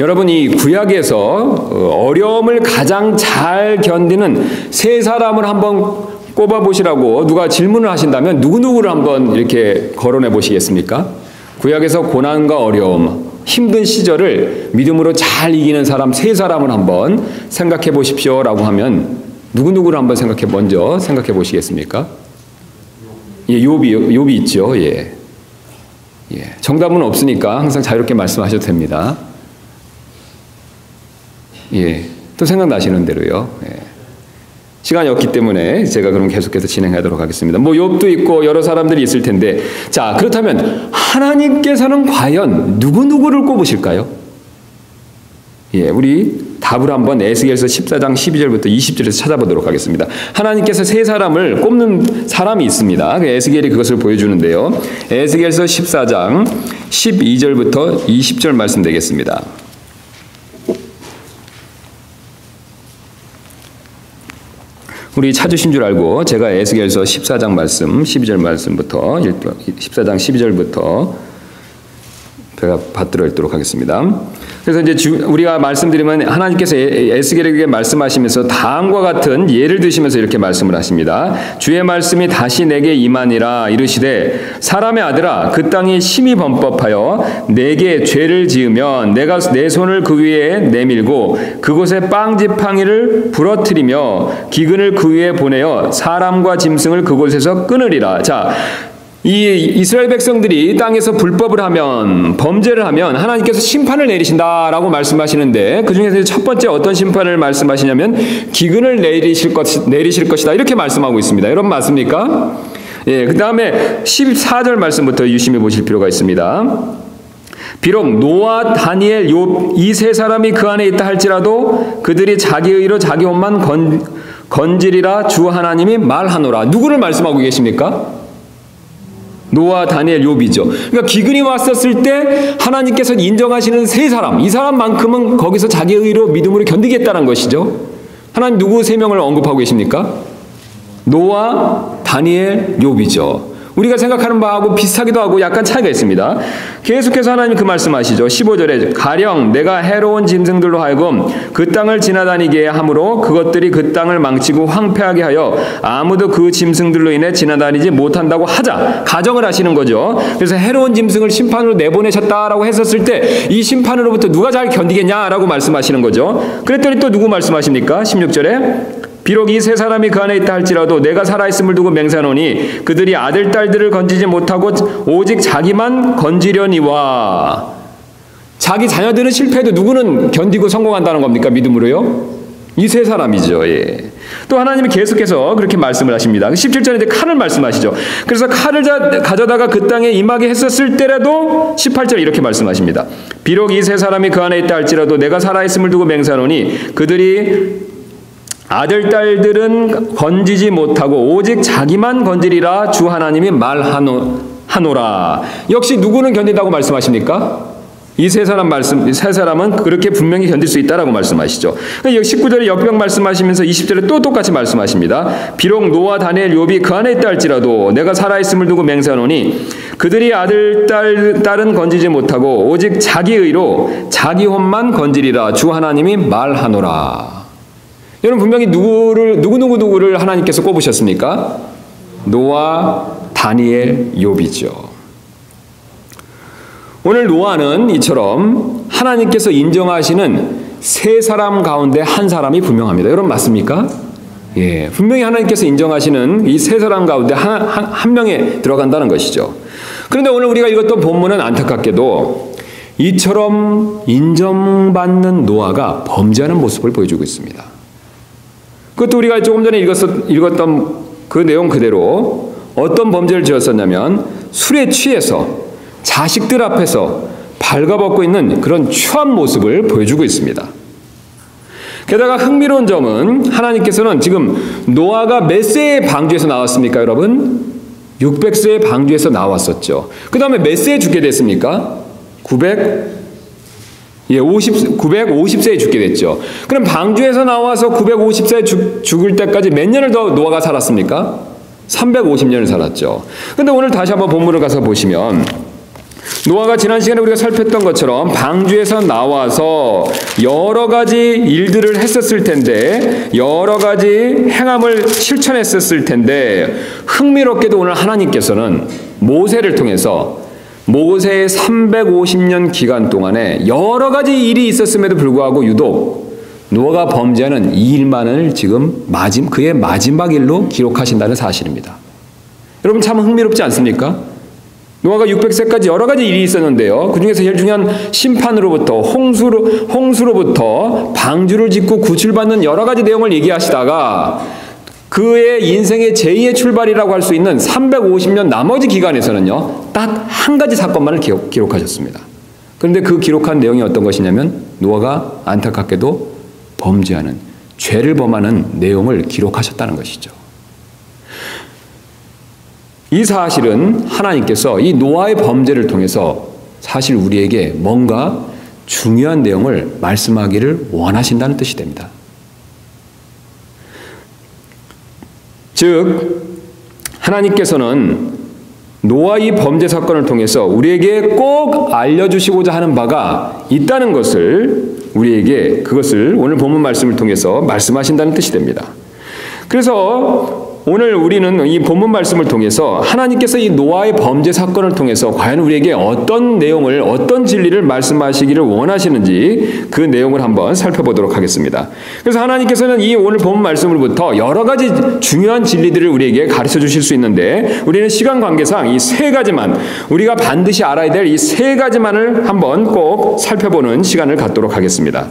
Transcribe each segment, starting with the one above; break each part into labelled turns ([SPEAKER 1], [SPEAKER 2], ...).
[SPEAKER 1] 여러분, 이 구약에서 어려움을 가장 잘 견디는 세 사람을 한번 꼽아보시라고 누가 질문을 하신다면 누구누구를 한번 이렇게 거론해 보시겠습니까? 구약에서 고난과 어려움, 힘든 시절을 믿음으로 잘 이기는 사람 세 사람을 한번 생각해 보십시오라고 하면 누구누구를 한번 먼저 생각해 보시겠습니까? 예, 욥이 있죠. 예. 정답은 없으니까 항상 자유롭게 말씀하셔도 됩니다. 예. 또 생각나시는 대로요. 예. 시간이 없기 때문에 제가 그럼 계속해서 진행하도록 하겠습니다. 욥도 있고 여러 사람들이 있을 텐데, 자, 그렇다면 하나님께서는 과연 누구누구를 꼽으실까요? 예, 우리 답을 한번 에스겔서 14장 12절부터 20절에서 찾아보도록 하겠습니다. 하나님께서 세 사람을 꼽는 사람이 있습니다. 에스겔이 그것을 보여주는데요. 에스겔서 14장 12절부터 20절 말씀 되겠습니다. 우리 찾으신 줄 알고 제가 에스겔서 14장 말씀 12절 말씀부터 14장 12절부터 제가 받들어 읽도록 하겠습니다. 그래서 이제 우리가 말씀드리면 하나님께서 에스겔에게 말씀하시면서 다음과 같은 예를 드시면서 이렇게 말씀을 하십니다. 주의 말씀이 다시 내게 임하니라. 이르시되 사람의 아들아, 그 땅이 심히 범법하여 내게 죄를 지으면 내가 내 손을 그 위에 내밀고 그곳에 빵지팡이를 부러뜨리며 기근을 그 위에 보내어 사람과 짐승을 그곳에서 끊으리라. 자, 이 이스라엘 백성들이 땅에서 불법을 하면, 범죄를 하면 하나님께서 심판을 내리신다라고 말씀하시는데, 그 중에서 첫 번째 어떤 심판을 말씀하시냐면 기근을 내리실 것이다, 이렇게 말씀하고 있습니다. 여러분 맞습니까? 예, 그 다음에 14절 말씀부터 유심히 보실 필요가 있습니다. 비록 노아, 다니엘, 욥 이 세 사람이 그 안에 있다 할지라도 그들이 자기 의로 자기 옷만 건지리라 주 하나님이 말하노라. 누구를 말씀하고 계십니까? 노아, 다니엘, 욥이죠. 그러니까 기근이 왔었을 때 하나님께서 인정하시는 세 사람, 이 사람만큼은 거기서 자기 의로 믿음으로 견디겠다는 것이죠. 하나님 누구 세 명을 언급하고 계십니까? 노아, 다니엘, 욥이죠. 우리가 생각하는 바하고 비슷하기도 하고 약간 차이가 있습니다. 계속해서 하나님 그 말씀하시죠. 15절에 가령 내가 해로운 짐승들로 하여금 그 땅을 지나다니게 함으로 그것들이 그 땅을 망치고 황폐하게 하여 아무도 그 짐승들로 인해 지나다니지 못한다고 하자. 가정을 하시는 거죠. 그래서 해로운 짐승을 심판으로 내보내셨다라고 했었을 때 이 심판으로부터 누가 잘 견디겠냐라고 말씀하시는 거죠. 그랬더니 또 누구 말씀하십니까? 16절에 비록 이 세 사람이 그 안에 있다 할지라도 내가 살아있음을 두고 맹세하노니 그들이 아들, 딸들을 건지지 못하고 오직 자기만 건지려니와. 자기 자녀들은 실패해도 누구는 견디고 성공한다는 겁니까? 믿음으로요? 이 세 사람이죠. 예. 또 하나님이 계속해서 그렇게 말씀을 하십니다. 17절에 이제 칼을 말씀하시죠. 그래서 칼을 가져다가 그 땅에 임하게 했었을 때라도 18절에 이렇게 말씀하십니다. 비록 이 세 사람이 그 안에 있다 할지라도 내가 살아있음을 두고 맹세하노니 그들이 아들, 딸들은 건지지 못하고 오직 자기만 건지리라 주 하나님이 말하노라. 역시 누구는 견딘다고 말씀하십니까? 이 세 사람은 그렇게 분명히 견딜 수 있다라고 말씀하시죠. 19절에 역병 말씀하시면서 20절에 또 똑같이 말씀하십니다. 비록 노아, 다니엘, 욥이 그 안에 있다 할지라도 내가 살아있음을 두고 맹세하노니 그들이 아들, 딸은 건지지 못하고 오직 자기 의로 자기 혼만 건지리라 주 하나님이 말하노라. 여러분 분명히 누구를 하나님께서 꼽으셨습니까? 노아, 다니엘, 욥이죠. 오늘 노아는 이처럼 하나님께서 인정하시는 세 사람 가운데 한 사람이 분명합니다. 여러분 맞습니까? 예, 분명히 하나님께서 인정하시는 이 세 사람 가운데 한 명에 들어간다는 것이죠. 그런데 오늘 우리가 읽었던 본문은 안타깝게도 이처럼 인정받는 노아가 범죄하는 모습을 보여주고 있습니다. 그것도 우리가 조금 전에 읽었던 그 내용 그대로 어떤 범죄를 지었었냐면 술에 취해서 자식들 앞에서 발가벗고 있는 그런 추한 모습을 보여주고 있습니다. 게다가 흥미로운 점은 하나님께서는 지금 노아가 몇 세의 방주에서 나왔습니까, 여러분? 600세의 방주에서 나왔었죠. 그 다음에 몇 세에 죽게 됐습니까? 950세에 죽게 됐죠. 그럼 방주에서 나와서 950세에 죽을 때까지 몇 년을 더 노아가 살았습니까? 350년을 살았죠. 근데 오늘 다시 한번 본문을 가서 보시면 노아가 지난 시간에 우리가 살폈던 것처럼 방주에서 나와서 여러 가지 일들을 했었을 텐데, 여러 가지 행함을 실천했었을 텐데, 흥미롭게도 오늘 하나님께서는 모세를 통해서 모세의 350년 기간 동안에 여러 가지 일이 있었음에도 불구하고 유독 노아가 범죄하는 이 일만을 지금 그의 마지막 일로 기록하신다는 사실입니다. 여러분 참 흥미롭지 않습니까? 노아가 600세까지 여러 가지 일이 있었는데요. 그 중에서 제일 중요한 심판으로부터 홍수로부터 방주를 짓고 구출받는 여러 가지 내용을 얘기하시다가 그의 인생의 제2의 출발이라고 할 수 있는 350년 나머지 기간에서는요, 딱 한 가지 사건만을 기록하셨습니다. 그런데 그 기록한 내용이 어떤 것이냐면 노아가 안타깝게도 범죄하는, 죄를 범하는 내용을 기록하셨다는 것이죠. 이 사실은 하나님께서 이 노아의 범죄를 통해서 사실 우리에게 뭔가 중요한 내용을 말씀하기를 원하신다는 뜻이 됩니다. 즉, 하나님께서는 노아의 범죄 사건을 통해서 우리에게 꼭 알려주시고자 하는 바가 있다는 것을 우리에게, 그것을 오늘 본문 말씀을 통해서 말씀하신다는 뜻이 됩니다. 그래서 오늘 우리는 이 본문 말씀을 통해서 하나님께서 이 노아의 범죄 사건을 통해서 과연 우리에게 어떤 내용을, 어떤 진리를 말씀하시기를 원하시는지 그 내용을 한번 살펴보도록 하겠습니다. 그래서 하나님께서는 이 오늘 본문 말씀으로부터 여러 가지 중요한 진리들을 우리에게 가르쳐 주실 수 있는데, 우리는 시간 관계상 이 세 가지만, 우리가 반드시 알아야 될 이 세 가지만을 한번 꼭 살펴보는 시간을 갖도록 하겠습니다.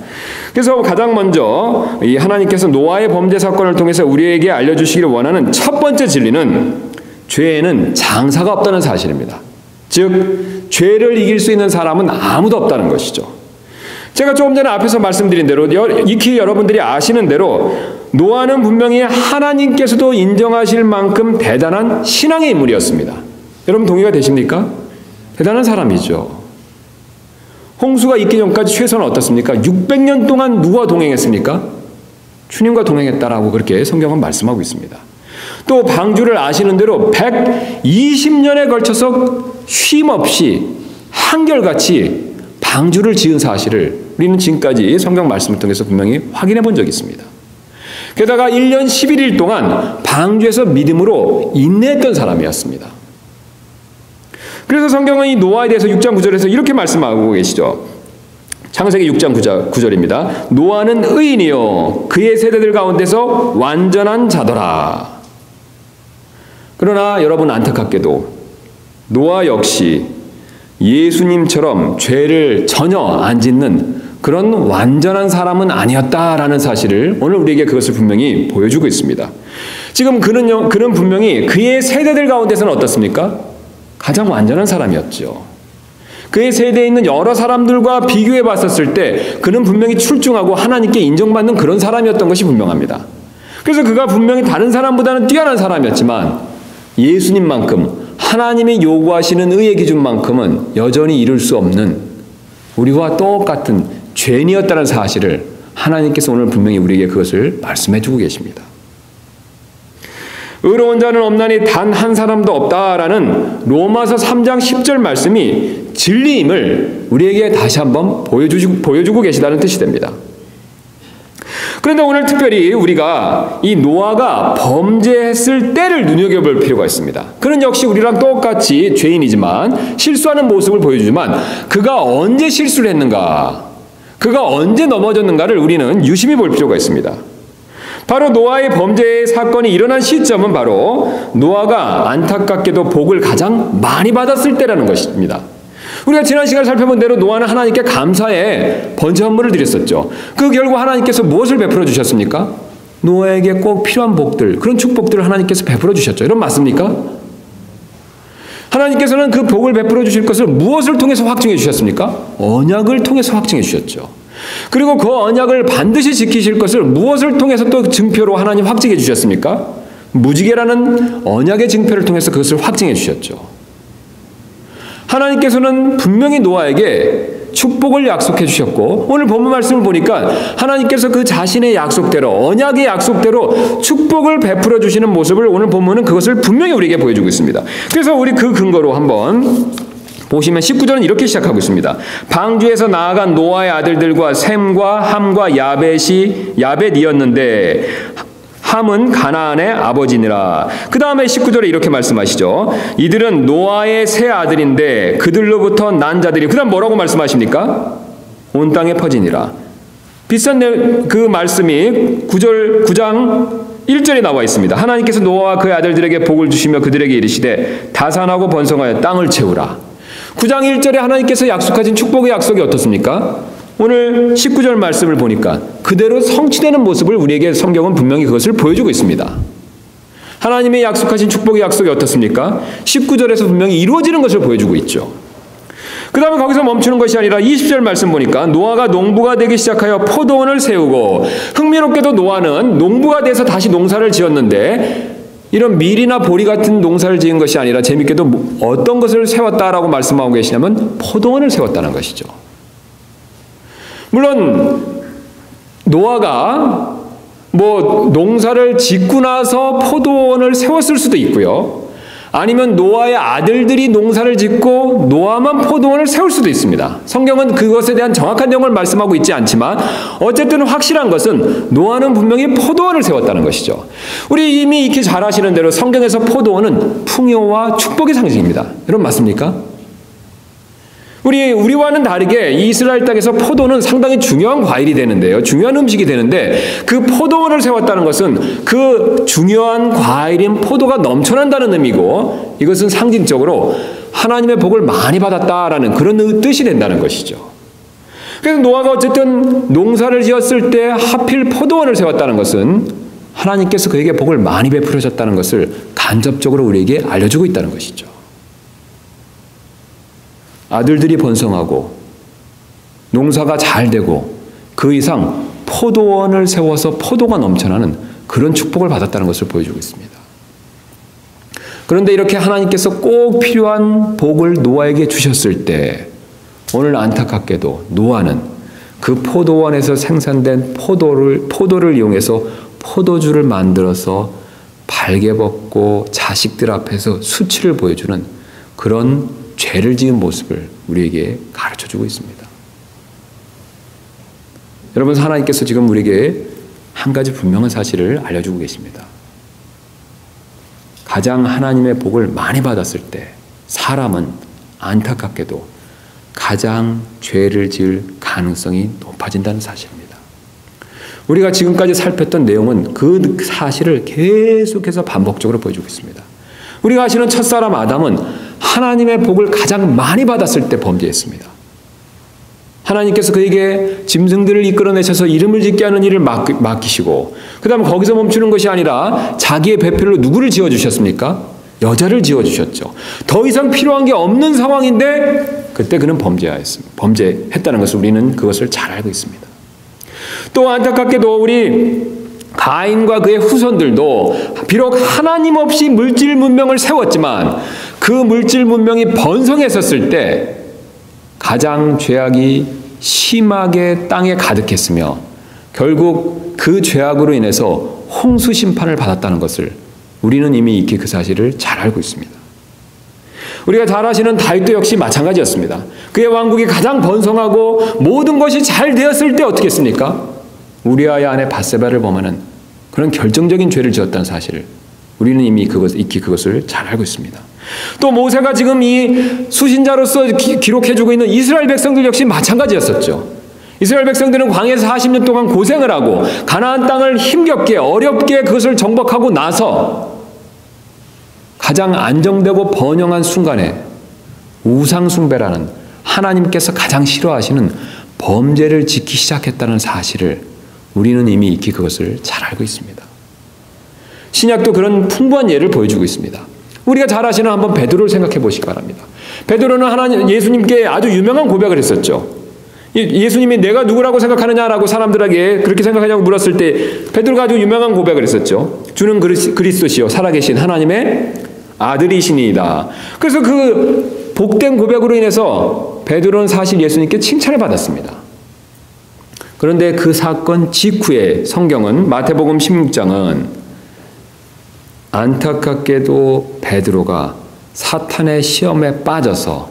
[SPEAKER 1] 그래서 가장 먼저 이 하나님께서 노아의 범죄 사건을 통해서 우리에게 알려주시기를 원하는 첫 번째 진리는 죄에는 장사가 없다는 사실입니다. 즉, 죄를 이길 수 있는 사람은 아무도 없다는 것이죠. 제가 조금 전에 앞에서 말씀드린 대로, 익히 여러분들이 아시는 대로 노아는 분명히 하나님께서도 인정하실 만큼 대단한 신앙의 인물이었습니다. 여러분 동의가 되십니까? 대단한 사람이죠. 홍수가 있기 전까지 최소는 어떻습니까? 600년 동안 누가 동행했습니까? 주님과 동행했다라고 그렇게 성경은 말씀하고 있습니다. 또 방주를 아시는 대로 120년에 걸쳐서 쉼없이 한결같이 방주를 지은 사실을 우리는 지금까지 성경 말씀을 통해서 분명히 확인해 본 적이 있습니다. 게다가 1년 11일 동안 방주에서 믿음으로 인내했던 사람이었습니다. 그래서 성경은 이 노아에 대해서 6장 9절에서 이렇게 말씀하고 계시죠. 창세기 6장 9절입니다. 노아는 의인이요 그의 세대들 가운데서 완전한 자더라. 그러나 여러분 안타깝게도 노아 역시 예수님처럼 죄를 전혀 안 짓는 그런 완전한 사람은 아니었다라는 사실을 오늘 우리에게 그것을 분명히 보여주고 있습니다. 지금 그는 분명히 그의 세대들 가운데서는 어떻습니까? 가장 완전한 사람이었죠. 그의 세대에 있는 여러 사람들과 비교해 봤었을 때 그는 분명히 출중하고 하나님께 인정받는 그런 사람이었던 것이 분명합니다. 그래서 그가 분명히 다른 사람보다는 뛰어난 사람이었지만 예수님만큼 하나님이 요구하시는 의의 기준만큼은 여전히 이룰 수 없는 우리와 똑같은 죄인이었다는 사실을 하나님께서 오늘 분명히 우리에게 그것을 말씀해 주고 계십니다. 의로운 자는 없나니 단 한 사람도 없다라는 로마서 3장 10절 말씀이 진리임을 우리에게 다시 한번 보여주고 계시다는 뜻이 됩니다. 그런데 오늘 특별히 우리가 이 노아가 범죄했을 때를 눈여겨볼 필요가 있습니다. 그는 역시 우리랑 똑같이 죄인이지만 실수하는 모습을 보여주지만 그가 언제 실수를 했는가, 그가 언제 넘어졌는가를 우리는 유심히 볼 필요가 있습니다. 바로 노아의 범죄 사건이 일어난 시점은 바로 노아가 안타깝게도 복을 가장 많이 받았을 때라는 것입니다. 우리가 지난 시간에 살펴본 대로 노아는 하나님께 감사의 번제 헌물을 드렸었죠. 그 결과 하나님께서 무엇을 베풀어 주셨습니까? 노아에게 꼭 필요한 복들, 그런 축복들을 하나님께서 베풀어 주셨죠. 이런 맞습니까? 하나님께서는 그 복을 베풀어 주실 것을 무엇을 통해서 확증해 주셨습니까? 언약을 통해서 확증해 주셨죠. 그리고 그 언약을 반드시 지키실 것을 무엇을 통해서 또 증표로 하나님 확증해 주셨습니까? 무지개라는 언약의 증표를 통해서 그것을 확증해 주셨죠. 하나님께서는 분명히 노아에게 축복을 약속해 주셨고 오늘 본문 말씀을 보니까 하나님께서 그 자신의 약속대로 언약의 약속대로 축복을 베풀어 주시는 모습을 오늘 본문은 그것을 분명히 우리에게 보여주고 있습니다. 그래서 우리 그 근거로 한번 보시면 19절은 이렇게 시작하고 있습니다. 방주에서 나아간 노아의 아들들과 셈과 함과 야벳이었는데 함은 가나안의 아버지니라. 그 다음에 19절에 이렇게 말씀하시죠. 이들은 노아의 세 아들인데 그들로부터 난 자들이, 그 다음 뭐라고 말씀하십니까? 온 땅에 퍼지니라. 비슷한 그 말씀이 9장 1절에 나와 있습니다. 하나님께서 노아와 그의 아들들에게 복을 주시며 그들에게 이르시되 다산하고 번성하여 땅을 채우라. 9장 1절에 하나님께서 약속하신 축복의 약속이 어떻습니까? 오늘 19절 말씀을 보니까 그대로 성취되는 모습을 우리에게 성경은 분명히 그것을 보여주고 있습니다. 하나님의 약속하신 축복의 약속이 어떻습니까? 19절에서 분명히 이루어지는 것을 보여주고 있죠. 그 다음에 거기서 멈추는 것이 아니라 20절 말씀 보니까 노아가 농부가 되기 시작하여 포도원을 세우고, 흥미롭게도 노아는 농부가 돼서 다시 농사를 지었는데 이런 밀이나 보리 같은 농사를 지은 것이 아니라 재밌게도 어떤 것을 세웠다라고 말씀하고 계시냐면 포도원을 세웠다는 것이죠. 물론 노아가 농사를 짓고 나서 포도원을 세웠을 수도 있고요. 아니면 노아의 아들들이 농사를 짓고 노아만 포도원을 세울 수도 있습니다. 성경은 그것에 대한 정확한 내용을 말씀하고 있지 않지만 어쨌든 확실한 것은 노아는 분명히 포도원을 세웠다는 것이죠. 우리 이미 익히 잘 아시는 대로 성경에서 포도원은 풍요와 축복의 상징입니다. 여러분 맞습니까? 우리와는 다르게 이스라엘 땅에서 포도는 상당히 중요한 과일이 되는데요. 중요한 음식이 되는데 그 포도원을 세웠다는 것은 그 중요한 과일인 포도가 넘쳐난다는 의미고, 이것은 상징적으로 하나님의 복을 많이 받았다라는 그런 뜻이 된다는 것이죠. 그래서 노아가 어쨌든 농사를 지었을 때 하필 포도원을 세웠다는 것은 하나님께서 그에게 복을 많이 베풀으셨다는 것을 간접적으로 우리에게 알려주고 있다는 것이죠. 아들들이 번성하고 농사가 잘 되고 그 이상 포도원을 세워서 포도가 넘쳐나는 그런 축복을 받았다는 것을 보여주고 있습니다. 그런데 이렇게 하나님께서 꼭 필요한 복을 노아에게 주셨을 때 오늘 안타깝게도 노아는 그 포도원에서 생산된 포도를 이용해서 포도주를 만들어서 발개 벗고 자식들 앞에서 수치를 보여주는 그런 죄를 지은 모습을 우리에게 가르쳐주고 있습니다. 여러분, 하나님께서 지금 우리에게 한 가지 분명한 사실을 알려주고 계십니다. 가장 하나님의 복을 많이 받았을 때 사람은 안타깝게도 가장 죄를 지을 가능성이 높아진다는 사실입니다. 우리가 지금까지 살폈던 내용은 그 사실을 계속해서 반복적으로 보여주고 있습니다. 우리가 아시는 첫사람 아담은 하나님의 복을 가장 많이 받았을 때 범죄했습니다. 하나님께서 그에게 짐승들을 이끌어내셔서 이름을 짓게 하는 일을 맡기시고, 그 다음에 거기서 멈추는 것이 아니라 자기의 배필로 누구를 지어주셨습니까? 여자를 지어주셨죠. 더 이상 필요한 게 없는 상황인데 그때 그는 범죄했다는 것을 우리는 그것을 잘 알고 있습니다. 또 안타깝게도 우리 가인과 그의 후손들도 비록 하나님 없이 물질 문명을 세웠지만 그 물질 문명이 번성했었을 때 가장 죄악이 심하게 땅에 가득했으며 결국 그 죄악으로 인해서 홍수 심판을 받았다는 것을 우리는 이미 익히 그 사실을 잘 알고 있습니다. 우리가 잘 아시는 다윗도 역시 마찬가지였습니다. 그의 왕국이 가장 번성하고 모든 것이 잘 되었을 때 어떻게 했습니까? 우리아의 아내 밧세바를 범하는 그런 결정적인 죄를 지었다는 사실을 우리는 이미 익히 그것을 잘 알고 있습니다. 또 모세가 지금 이 수신자로서 기록해주고 있는 이스라엘 백성들 역시 마찬가지였었죠. 이스라엘 백성들은 광야에서 40년 동안 고생을 하고 가나안 땅을 힘겹게 어렵게 그것을 정복하고 나서 가장 안정되고 번영한 순간에 우상숭배라는 하나님께서 가장 싫어하시는 범죄를 짓기 시작했다는 사실을 우리는 이미 익히 그것을 잘 알고 있습니다. 신약도 그런 풍부한 예를 보여주고 있습니다. 우리가 잘 아시는 한번 베드로를 생각해 보시기 바랍니다. 베드로는 예수님께 아주 유명한 고백을 했었죠. 예수님이 내가 누구라고 생각하느냐라고 사람들에게 그렇게 생각하냐고 물었을 때 베드로가 아주 유명한 고백을 했었죠. 주는 그리스도시요 살아계신 하나님의 아들이시니이다. 그래서 그 복된 고백으로 인해서 베드로는 사실 예수님께 칭찬을 받았습니다. 그런데 그 사건 직후에 성경은 마태복음 16장은 안타깝게도 베드로가 사탄의 시험에 빠져서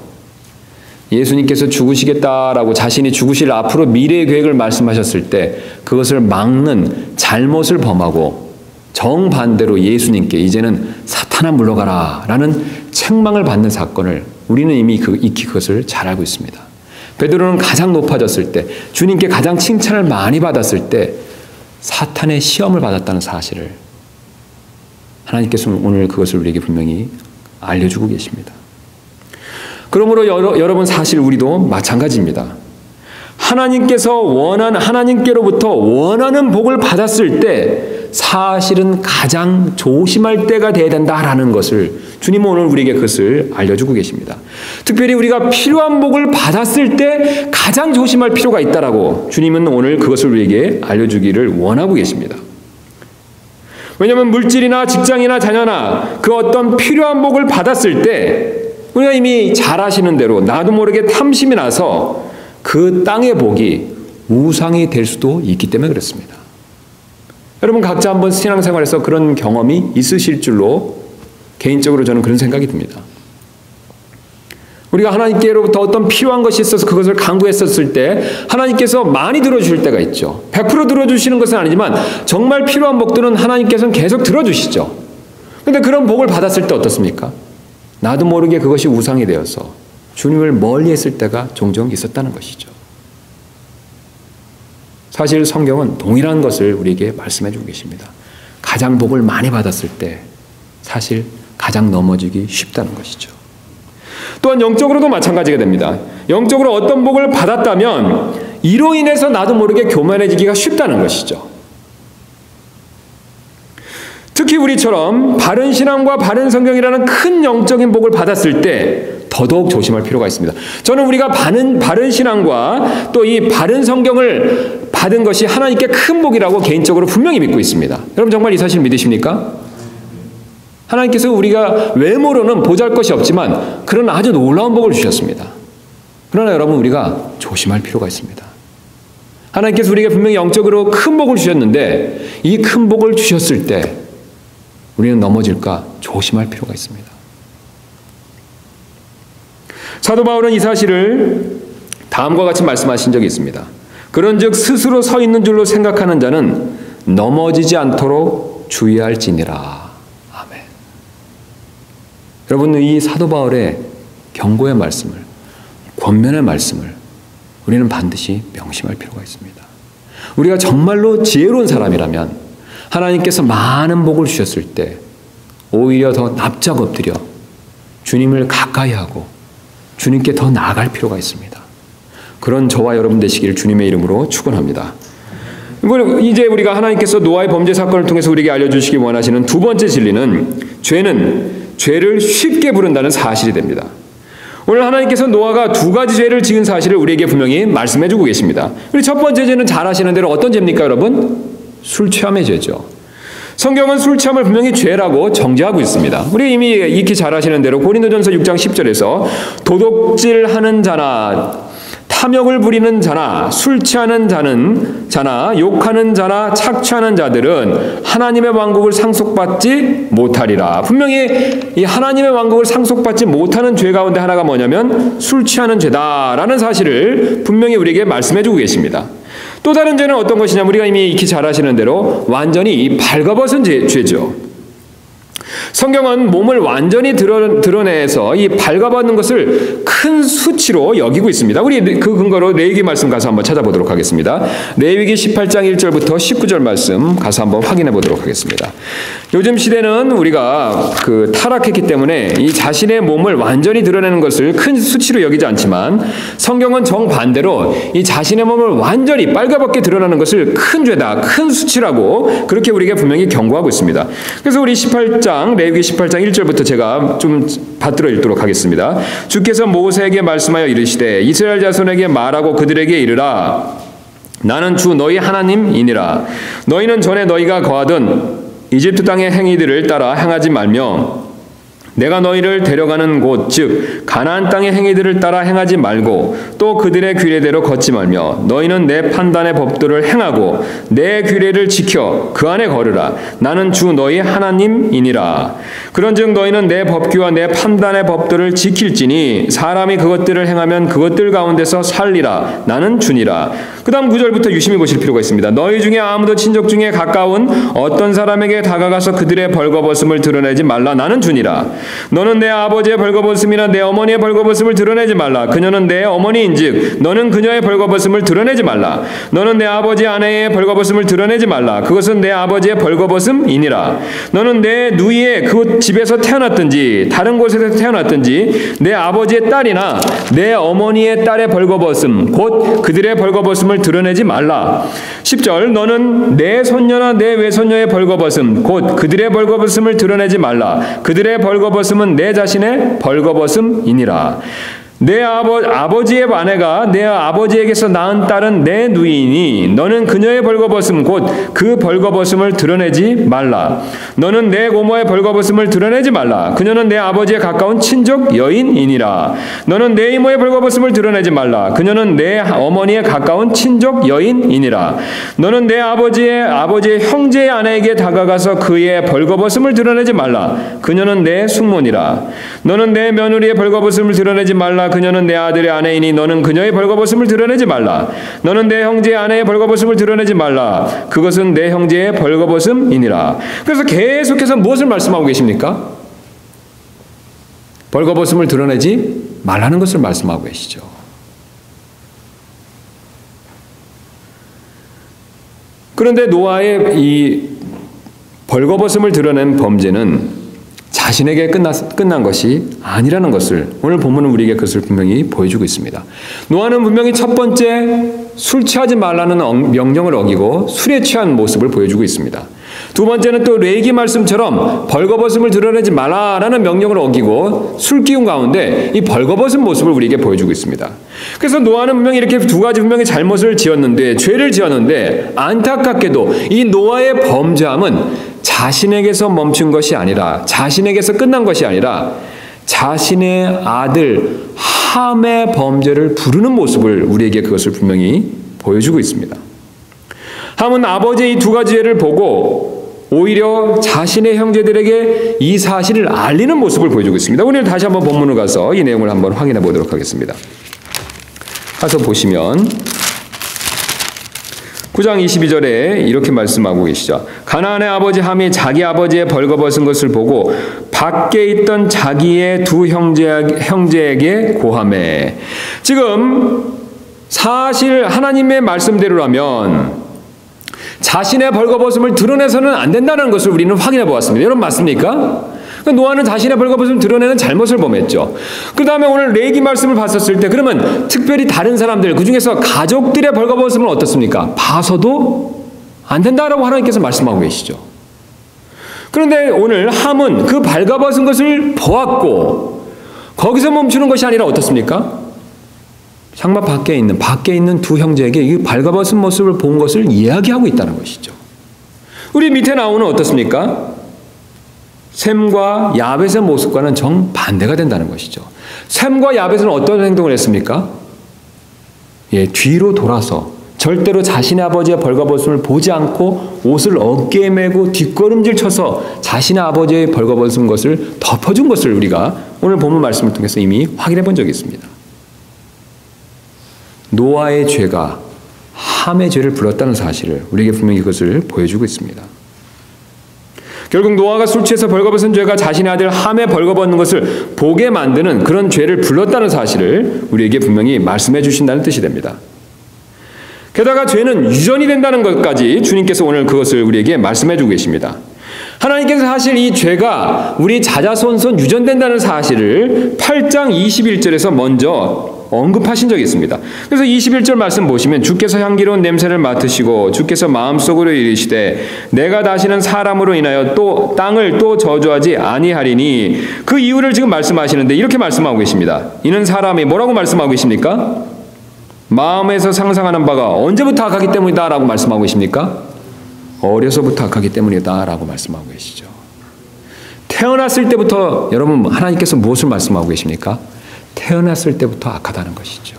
[SPEAKER 1] 예수님께서 죽으시겠다라고 자신이 죽으실 앞으로 미래의 계획을 말씀하셨을 때 그것을 막는 잘못을 범하고 정반대로 예수님께 이제는 사탄아 물러가라 라는 책망을 받는 사건을 우리는 이미 익히 그것을 잘 알고 있습니다. 베드로는 가장 높아졌을 때, 주님께 가장 칭찬을 많이 받았을 때 사탄의 시험을 받았다는 사실을 하나님께서 오늘 그것을 우리에게 분명히 알려주고 계십니다. 그러므로 여러분, 사실 우리도 마찬가지입니다. 하나님께로부터 원하는 복을 받았을 때 사실은 가장 조심할 때가 돼야 된다라는 것을 주님은 오늘 우리에게 그것을 알려주고 계십니다. 특별히 우리가 필요한 복을 받았을 때 가장 조심할 필요가 있다라고 주님은 오늘 그것을 우리에게 알려주기를 원하고 계십니다. 왜냐하면 물질이나 직장이나 자녀나 그 어떤 필요한 복을 받았을 때 우리가 이미 잘 아시는 대로 나도 모르게 탐심이 나서 그 땅의 복이 우상이 될 수도 있기 때문에 그렇습니다. 여러분 각자 한번 신앙생활에서 그런 경험이 있으실 줄로 개인적으로 저는 그런 생각이 듭니다. 우리가 하나님께로부터 어떤 필요한 것이 있어서 그것을 간구했었을 때 하나님께서 많이 들어주실 때가 있죠. 100% 들어주시는 것은 아니지만 정말 필요한 복들은 하나님께서는 계속 들어주시죠. 그런데 그런 복을 받았을 때 어떻습니까? 나도 모르게 그것이 우상이 되어서 주님을 멀리했을 때가 종종 있었다는 것이죠. 사실 성경은 동일한 것을 우리에게 말씀해 주고 계십니다. 가장 복을 많이 받았을 때 사실 가장 넘어지기 쉽다는 것이죠. 또한 영적으로도 마찬가지가 됩니다. 영적으로 어떤 복을 받았다면 이로 인해서 나도 모르게 교만해지기가 쉽다는 것이죠. 특히 우리처럼 바른 신앙과 바른 성경이라는 큰 영적인 복을 받았을 때 더더욱 조심할 필요가 있습니다. 저는 우리가 바른 신앙과 또 이 바른 성경을 받은 것이 하나님께 큰 복이라고 개인적으로 분명히 믿고 있습니다. 여러분 정말 이 사실 믿으십니까? 하나님께서 우리가 외모로는 보잘것이 없지만 그런 아주 놀라운 복을 주셨습니다. 그러나 여러분 우리가 조심할 필요가 있습니다. 하나님께서 우리에게 분명히 영적으로 큰 복을 주셨는데 이 큰 복을 주셨을 때 우리는 넘어질까 조심할 필요가 있습니다. 사도 바울은 이 사실을 다음과 같이 말씀하신 적이 있습니다. 그런즉 스스로 서 있는 줄로 생각하는 자는 넘어지지 않도록 주의할지니라. 아멘. 여러분 이 사도 바울의 경고의 말씀을, 권면의 말씀을 우리는 반드시 명심할 필요가 있습니다. 우리가 정말로 지혜로운 사람이라면 하나님께서 많은 복을 주셨을 때 오히려 더 납작 엎드려 주님을 가까이 하고 주님께 더 나아갈 필요가 있습니다. 그런 저와 여러분 되시기를 주님의 이름으로 축원합니다. 이제 우리가 하나님께서 노아의 범죄 사건을 통해서 우리에게 알려주시기 원하시는 두 번째 진리는 죄는 죄를 쉽게 부른다는 사실이 됩니다. 오늘 하나님께서 노아가 두 가지 죄를 지은 사실을 우리에게 분명히 말씀해주고 계십니다. 우리 첫 번째 죄는 잘 아시는 대로 어떤 죄입니까 여러분? 술 취함의 죄죠. 성경은 술 취함을 분명히 죄라고 정죄하고 있습니다. 우리 이미 익히 잘 아시는 대로 고린도전서 6장 10절에서 도둑질하는 자나 탐욕을 부리는 자나 술 취하는 자나 욕하는 자나 착취하는 자들은 하나님의 왕국을 상속받지 못하리라. 분명히 이 하나님의 왕국을 상속받지 못하는 죄 가운데 하나가 뭐냐면 술 취하는 죄다라는 사실을 분명히 우리에게 말씀해주고 계십니다. 또 다른 죄는 어떤 것이냐면 우리가 이미 익히 잘 아시는 대로 완전히 발가벗은 죄죠. 성경은 몸을 완전히 드러내서 이 발가벗는 것을 큰 수치로 여기고 있습니다. 우리 그 근거로 레위기 말씀 가서 한번 찾아보도록 하겠습니다. 레위기 18장 1절부터 19절 말씀 가서 한번 확인해 보도록 하겠습니다. 요즘 시대는 우리가 타락했기 때문에 이 자신의 몸을 완전히 드러내는 것을 큰 수치로 여기지 않지만 성경은 정반대로 이 자신의 몸을 완전히 빨가벗게 드러나는 것을 큰 죄다, 큰 수치라고 그렇게 우리에게 분명히 경고하고 있습니다. 그래서 우리 레위기 18장 1절부터 제가 좀 받들어 읽도록 하겠습니다. 주께서 모세에게 말씀하여 이르시되 이스라엘 자손에게 말하고 그들에게 이르라. 나는 주 너희 하나님이니라. 너희는 전에 너희가 거하던 이집트 땅의 행위들을 따라 행하지 말며 내가 너희를 데려가는 곳 즉 가나안 땅의 행위들을 따라 행하지 말고 또 그들의 규례대로 걷지 말며 너희는 내 판단의 법도를 행하고 내 규례를 지켜 그 안에 걸으라. 나는 주 너희 하나님이니라. 그런즉 너희는 내 법규와 내 판단의 법도를 지킬지니 사람이 그것들을 행하면 그것들 가운데서 살리라. 나는 주니라. 그 다음 9절부터 유심히 보실 필요가 있습니다. 너희 중에 아무도 친족 중에 가까운 어떤 사람에게 다가가서 그들의 벌거벗음을 드러내지 말라. 나는 주니라. 너는 내 아버지의 벌거벗음이나 내 어머니의 벌거벗음을 드러내지 말라. 그녀는 내 어머니인즉 너는 그녀의 벌거벗음을 드러내지 말라. 너는 내 아버지 아내의 벌거벗음을 드러내지 말라. 그것은 내 아버지의 벌거벗음이니라. 너는 내 누이의 그 집에서 태어났든지 다른 곳에서 태어났든지 내 아버지의 딸이나 내 어머니의 딸의 벌거벗음 곧 그들의 벌거벗음을 드러내지 말라. 10절 너는 내 손녀나 내 외손녀의 벌거벗음 곧 그들의 벌거벗음을 드러내지 말라. 그들의 벌거벗음은 내 자신의 벌거벗음이니라. 내 아버지의 아내가 내 아버지에게서 낳은 딸은 내 누이니 너는 그녀의 벌거벗음 곧 그 벌거벗음을 드러내지 말라. 너는 내 고모의 벌거벗음을 드러내지 말라. 그녀는 내 아버지의 가까운 친족 여인이니라. 너는 내 이모의 벌거벗음을 드러내지 말라. 그녀는 내 어머니의 가까운 친족 여인이니라. 너는 내 아버지의 형제의 아내에게 다가가서 그의 벌거벗음을 드러내지 말라. 그녀는 내 숙모니라. 너는 내 며느리의 벌거벗음을 드러내지 말라. 그녀는 내 아들의 아내이니 너는 그녀의 벌거벗음을 드러내지 말라. 너는 내 형제의 아내의 벌거벗음을 드러내지 말라. 그것은 내 형제의 벌거벗음이니라. 그래서 계속해서 무엇을 말씀하고 계십니까? 벌거벗음을 드러내지 말라는 것을 말씀하고 계시죠. 그런데 노아의 이 벌거벗음을 드러낸 범죄는 자신에게 끝난 것이 아니라는 것을 오늘 본문은 우리에게 그것을 분명히 보여주고 있습니다. 노아는 분명히 첫 번째 술 취하지 말라는 명령을 어기고 술에 취한 모습을 보여주고 있습니다. 두 번째는 또 레위기 말씀처럼 벌거벗음을 드러내지 말라라는 명령을 어기고 술 기운 가운데 이 벌거벗은 모습을 우리에게 보여주고 있습니다. 그래서 노아는 분명히 이렇게 두 가지 분명히 잘못을 지었는데 죄를 지었는데 안타깝게도 이 노아의 범죄함은 자신에게서 멈춘 것이 아니라 자신에게서 끝난 것이 아니라 자신의 아들 함의 범죄를 부르는 모습을 우리에게 그것을 분명히 보여주고 있습니다. 함은 아버지의 이 두 가지 죄를 보고 오히려 자신의 형제들에게 이 사실을 알리는 모습을 보여주고 있습니다. 오늘 다시 한번 본문을 가서 이 내용을 한번 확인해 보도록 하겠습니다. 가서 보시면 9장 22절에 이렇게 말씀하고 계시죠. 가나안의 아버지 함이 자기 아버지의 벌거벗은 것을 보고 밖에 있던 자기의 두 형제에게 고하매. 지금 사실 하나님의 말씀대로라면 자신의 벌거벗음을 드러내서는 안 된다는 것을 우리는 확인해 보았습니다. 여러분 맞습니까? 노아는 자신의 벌거벗음을 드러내는 잘못을 범했죠. 그 다음에 오늘 레위기 말씀을 봤었을 때 그러면 특별히 다른 사람들 그중에서 가족들의 벌거벗음은 어떻습니까? 봐서도 안 된다라고 하나님께서 말씀하고 계시죠. 그런데 오늘 함은 그 벌거벗은 것을 보았고 거기서 멈추는 것이 아니라 어떻습니까? 장막 밖에 있는 두 형제에게 이 벌거벗은 모습을 본 것을 이야기하고 있다는 것이죠. 우리 밑에 나오는 어떻습니까? 셈과 야벳의 모습과는 정반대가 된다는 것이죠. 셈과 야벳은 어떤 행동을 했습니까? 뒤로 돌아서 절대로 자신의 아버지의 벌거벗음을 보지 않고 옷을 어깨에 메고 뒷걸음질 쳐서 자신의 아버지의 벌거벗은 것을 덮어준 것을 우리가 오늘 본문 말씀을 통해서 이미 확인해 본 적이 있습니다. 노아의 죄가 함의 죄를 불렀다는 사실을 우리에게 분명히 그것을 보여주고 있습니다. 결국 노아가 술 취해서 벌거벗은 죄가 자신의 아들 함의 벌거벗는 것을 보게 만드는 그런 죄를 불렀다는 사실을 우리에게 분명히 말씀해 주신다는 뜻이 됩니다. 게다가 죄는 유전이 된다는 것까지 주님께서 오늘 그것을 우리에게 말씀해 주고 계십니다. 하나님께서 사실 이 죄가 우리 자자손손 유전된다는 사실을 8장 21절에서 먼저 언급하신 적이 있습니다. 그래서 21절 말씀 보시면 주께서 향기로운 냄새를 맡으시고 주께서 마음속으로 이르시되 내가 다시는 사람으로 인하여 또 땅을 또 저주하지 아니하리니 그 이유를 지금 말씀하시는데 이렇게 말씀하고 계십니다. 이는 사람이 뭐라고 말씀하고 계십니까? 마음에서 상상하는 바가 언제부터 악하기 때문이다 라고 말씀하고 계십니까? 어려서부터 악하기 때문이다 라고 말씀하고 계시죠. 태어났을 때부터 여러분 하나님께서 무엇을 말씀하고 계십니까? 태어났을 때부터 악하다는 것이죠.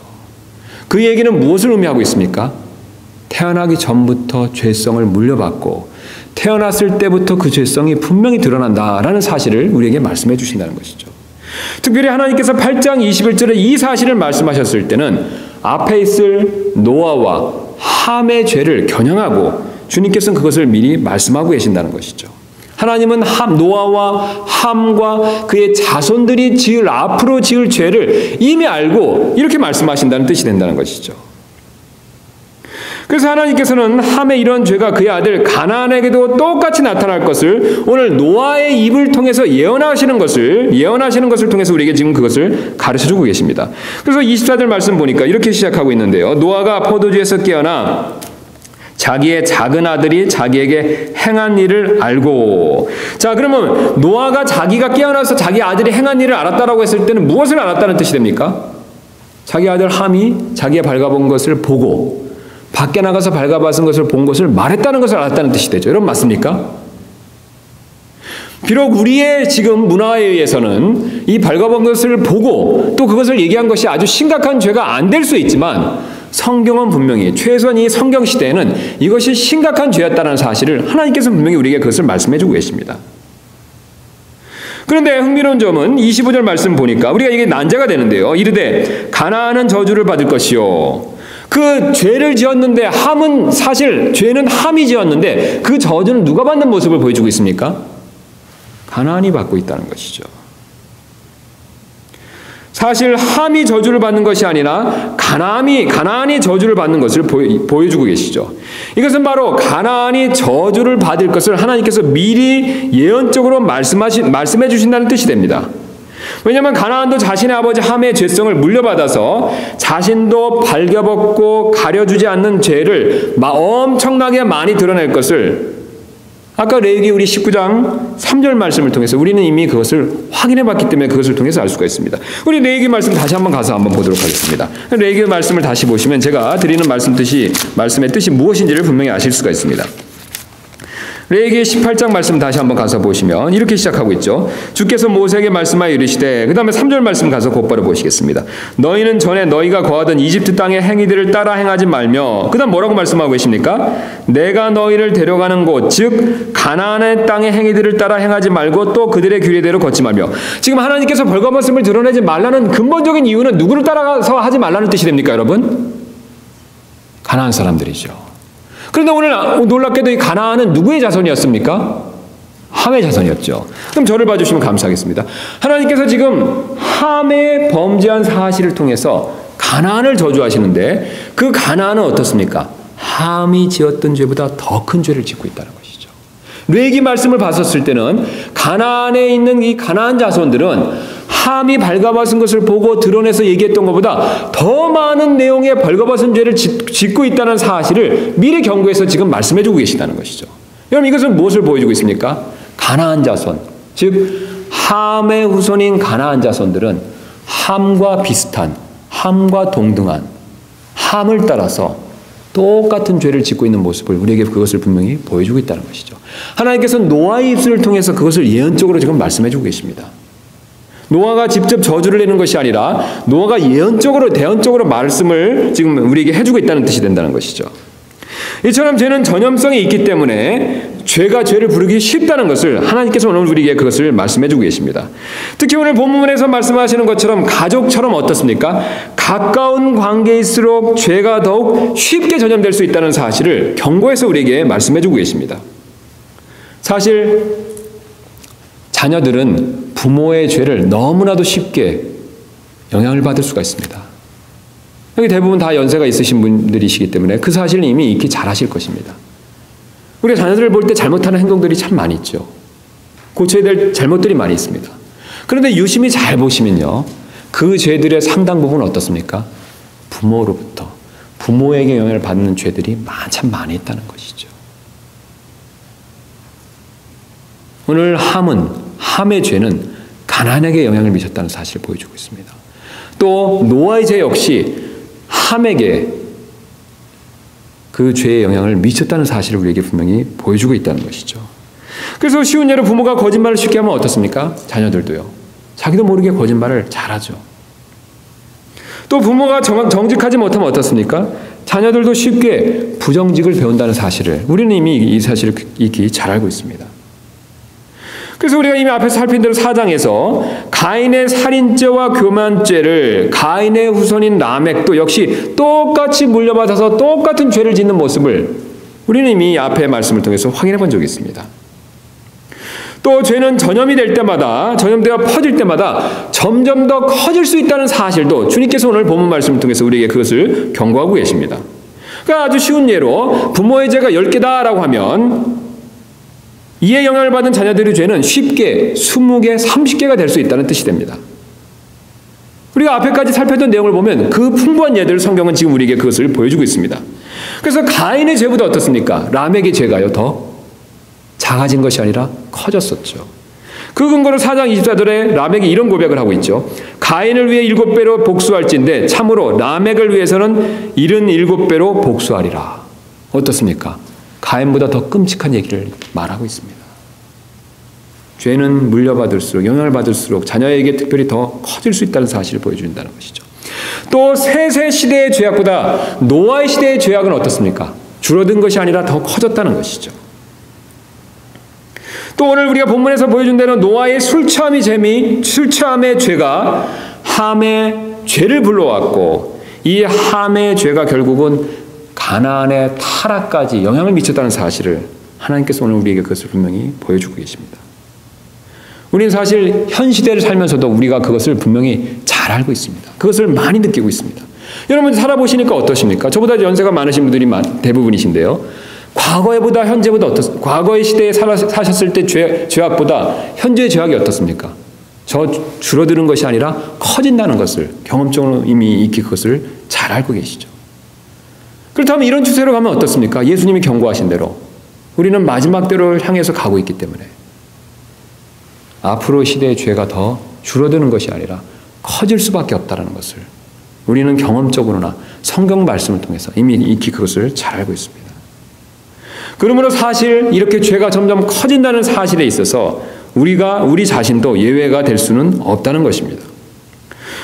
[SPEAKER 1] 그 얘기는 무엇을 의미하고 있습니까? 태어나기 전부터 죄성을 물려받고 태어났을 때부터 그 죄성이 분명히 드러난다라는 사실을 우리에게 말씀해 주신다는 것이죠. 특별히 하나님께서 8장 21절에 이 사실을 말씀하셨을 때는 앞에 있을 노아와 함의 죄를 겨냥하고 주님께서는 그것을 미리 말씀하고 계신다는 것이죠. 하나님은 노아와 함과 그의 자손들이 앞으로 지을 죄를 이미 알고 이렇게 말씀하신다는 뜻이 된다는 것이죠. 그래서 하나님께서는 함의 이런 죄가 그의 아들 가나안에게도 똑같이 나타날 것을 오늘 노아의 입을 통해서 예언하시는 것을 통해서 우리에게 지금 그것을 가르쳐주고 계십니다. 그래서 24절 말씀 보니까 이렇게 시작하고 있는데요. 노아가 포도주에서 깨어나 자기의 작은 아들이 자기에게 행한 일을 알고. 자, 그러면 노아가 자기가 깨어나서 자기 아들이 행한 일을 알았다라고 했을 때는 무엇을 알았다는 뜻이 됩니까? 자기 아들 함이 자기의 발가본 것을 보고 밖에 나가서 발가벗은 것을 본 것을 말했다는 것을 알았다는 뜻이 되죠. 여러분 맞습니까? 비록 우리의 지금 문화에 의해서는 이 발가벗은 것을 보고 또 그것을 얘기한 것이 아주 심각한 죄가 안 될 수 있지만 성경은 분명히 최소한 이 성경 시대에는 이것이 심각한 죄였다는 사실을 하나님께서 분명히 우리에게 그것을 말씀해주고 계십니다. 그런데 흥미로운 점은 25절 말씀 보니까 우리가 이게 난제가 되는데요. 이르되 가나안은 저주를 받을 것이요. 그 죄를 지었는데 함은 사실 죄는 함이 지었는데 그 저주는 누가 받는 모습을 보여주고 있습니까? 가나안이 받고 있다는 것이죠. 사실 함이 저주를 받는 것이 아니라 가나안이 저주를 받는 것을 보여주고 계시죠. 이것은 바로 가나안이 저주를 받을 것을 하나님께서 미리 예언적으로 말씀해 주신다는 뜻이 됩니다. 왜냐하면 가나안도 자신의 아버지 함의 죄성을 물려받아서 자신도 발겨벗고 가려주지 않는 죄를 엄청나게 많이 드러낼 것을 아까 레위기 우리 19장 3절 말씀을 통해서 우리는 이미 그것을 확인해 봤기 때문에 그것을 통해서 알 수가 있습니다. 우리 레위기 말씀 다시 한번 가서 한번 보도록 하겠습니다. 레위기 말씀을 다시 보시면 제가 드리는 말씀의 뜻이 무엇인지를 분명히 아실 수가 있습니다. 레위기 18장 말씀 다시 한번 가서 보시면 이렇게 시작하고 있죠. 주께서 모세에게 말씀하여 이르시되 그 다음에 3절 말씀 가서 곧바로 보시겠습니다. 너희는 전에 너희가 거하던 이집트 땅의 행위들을 따라 행하지 말며 그 다음 뭐라고 말씀하고 계십니까? 내가 너희를 데려가는 곳 즉 가나안의 땅의 행위들을 따라 행하지 말고 또 그들의 규례대로 걷지 말며. 지금 하나님께서 벌거벗음을 드러내지 말라는 근본적인 이유는 누구를 따라가서 하지 말라는 뜻이 됩니까 여러분? 가나안 사람들이죠. 그런데 오늘 놀랍게도 이 가나안은 누구의 자손이었습니까? 함의 자손이었죠. 그럼 저를 봐주시면 감사하겠습니다. 하나님께서 지금 함의 범죄한 사실을 통해서 가나안을 저주하시는데 그 가나안은 어떻습니까? 함이 지었던 죄보다 더 큰 죄를 짓고 있다는 것이죠. 레위기 말씀을 봤었을 때는 가나안에 있는 이 가나안 자손들은 함이 발가벗은 것을 보고 드러내서 얘기했던 것보다 더 많은 내용의 벌거벗은 죄를 짓고 있다는 사실을 미리 경고해서 지금 말씀해주고 계시다는 것이죠. 여러분 이것은 무엇을 보여주고 있습니까? 가나안 자손, 즉 함의 후손인 가나안 자손들은 함과 비슷한, 함과 동등한, 함을 따라서 똑같은 죄를 짓고 있는 모습을 우리에게 그것을 분명히 보여주고 있다는 것이죠. 하나님께서는 노아의 입술을 통해서 그것을 예언적으로 지금 말씀해주고 계십니다. 노아가 직접 저주를 내는 것이 아니라 노아가 예언적으로 대언적으로 말씀을 지금 우리에게 해주고 있다는 뜻이 된다는 것이죠. 이처럼 죄는 전염성이 있기 때문에 죄가 죄를 부르기 쉽다는 것을 하나님께서 오늘 우리에게 그것을 말씀해주고 계십니다. 특히 오늘 본문에서 말씀하시는 것처럼 가족처럼 어떻습니까? 가까운 관계일수록 죄가 더욱 쉽게 전염될 수 있다는 사실을 경고해서 우리에게 말씀해주고 계십니다. 사실 자녀들은 부모의 죄를 너무나도 쉽게 영향을 받을 수가 있습니다. 여기 대부분 다 연세가 있으신 분들이시기 때문에 그 사실을 이미 익히 잘 아실 것입니다. 우리가 자녀들을 볼 때 잘못하는 행동들이 참 많이 있죠. 고쳐야 될 잘못들이 많이 있습니다. 그런데 유심히 잘 보시면요. 그 죄들의 상당 부분은 어떻습니까? 부모로부터, 부모에게 영향을 받는 죄들이 참 많이 있다는 것이죠. 오늘 함의 죄는 가나안에게 영향을 미쳤다는 사실을 보여주고 있습니다. 또 노아의 죄 역시 함에게 그 죄의 영향을 미쳤다는 사실을 우리에게 분명히 보여주고 있다는 것이죠. 그래서 쉬운 예로 부모가 거짓말을 쉽게 하면 어떻습니까? 자녀들도요. 자기도 모르게 거짓말을 잘하죠. 또 부모가 정직하지 못하면 어떻습니까? 자녀들도 쉽게 부정직을 배운다는 사실을 우리는 이미 이 사실을 익히 잘 알고 있습니다. 그래서 우리가 이미 앞에서 살핀 대로 4장에서 가인의 살인죄와 교만죄를 가인의 후손인 라멕도 역시 똑같이 물려받아서 똑같은 죄를 짓는 모습을 우리는 이미 앞의 말씀을 통해서 확인해 본 적이 있습니다. 또 죄는 전염이 될 때마다, 전염되어 퍼질 때마다 점점 더 커질 수 있다는 사실도 주님께서 오늘 본문 말씀을 통해서 우리에게 그것을 경고하고 계십니다. 그러니까 아주 쉬운 예로 부모의 죄가 10개다라고 하면 이에 영향을 받은 자녀들의 죄는 쉽게 20개, 30개가 될 수 있다는 뜻이 됩니다. 우리가 앞에까지 살펴본 내용을 보면 그 풍부한 예들을 성경은 지금 우리에게 그것을 보여주고 있습니다. 그래서 가인의 죄보다 어떻습니까? 라멕의 죄가요 더 작아진 것이 아니라 커졌었죠. 그 근거로 4장 24절에 라멕이 이런 고백을 하고 있죠. 가인을 위해 7배로 복수할진대 참으로 라멕을 위해서는 77배로 복수하리라. 어떻습니까? 가인보다 더 끔찍한 얘기를 말하고 있습니다. 죄는 물려받을수록, 영향을 받을수록 자녀에게 특별히 더 커질 수 있다는 사실을 보여준다는 것이죠. 또 셋의 시대의 죄악보다 노아의 시대의 죄악은 어떻습니까? 줄어든 것이 아니라 더 커졌다는 것이죠. 또 오늘 우리가 본문에서 보여준 대로 노아의 술 취함의 죄가 함의 죄를 불러왔고 이 함의 죄가 결국은 가나안의 타락까지 영향을 미쳤다는 사실을 하나님께서 오늘 우리에게 그것을 분명히 보여주고 계십니다. 우리는 사실 현 시대를 살면서도 우리가 그것을 분명히 잘 알고 있습니다. 그것을 많이 느끼고 있습니다. 여러분 살아보시니까 어떠십니까? 저보다 연세가 많으신 분들이 대부분이신데요. 과거보다 현재보다 과거의 시대에 사셨을 때 죄악보다 현재의 죄악이 어떻습니까? 줄어드는 것이 아니라 커진다는 것을 경험적으로 이미 익히 그것을 잘 알고 계시죠. 그렇다면 이런 추세로 가면 어떻습니까? 예수님이 경고하신 대로 우리는 마지막 때를 향해서 가고 있기 때문에 앞으로 시대의 죄가 더 줄어드는 것이 아니라 커질 수밖에 없다는 것을 우리는 경험적으로나 성경 말씀을 통해서 이미 익히 그것을 잘 알고 있습니다. 그러므로 사실 이렇게 죄가 점점 커진다는 사실에 있어서 우리 자신도 예외가 될 수는 없다는 것입니다.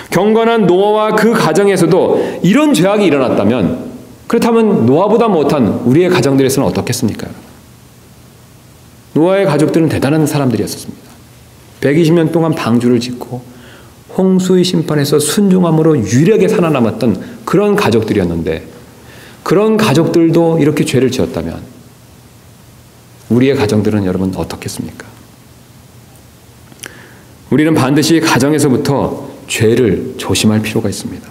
[SPEAKER 1] 경건한 노아와 그 가정에서도 이런 죄악이 일어났다면 그렇다면 노아보다 못한 우리의 가정들에서는 어떻겠습니까? 노아의 가족들은 대단한 사람들이었습니다. 120년 동안 방주를 짓고 홍수의 심판에서 순종함으로 유일하게 살아남았던 그런 가족들이었는데 그런 가족들도 이렇게 죄를 지었다면 우리의 가정들은 여러분 어떻겠습니까? 우리는 반드시 가정에서부터 죄를 조심할 필요가 있습니다.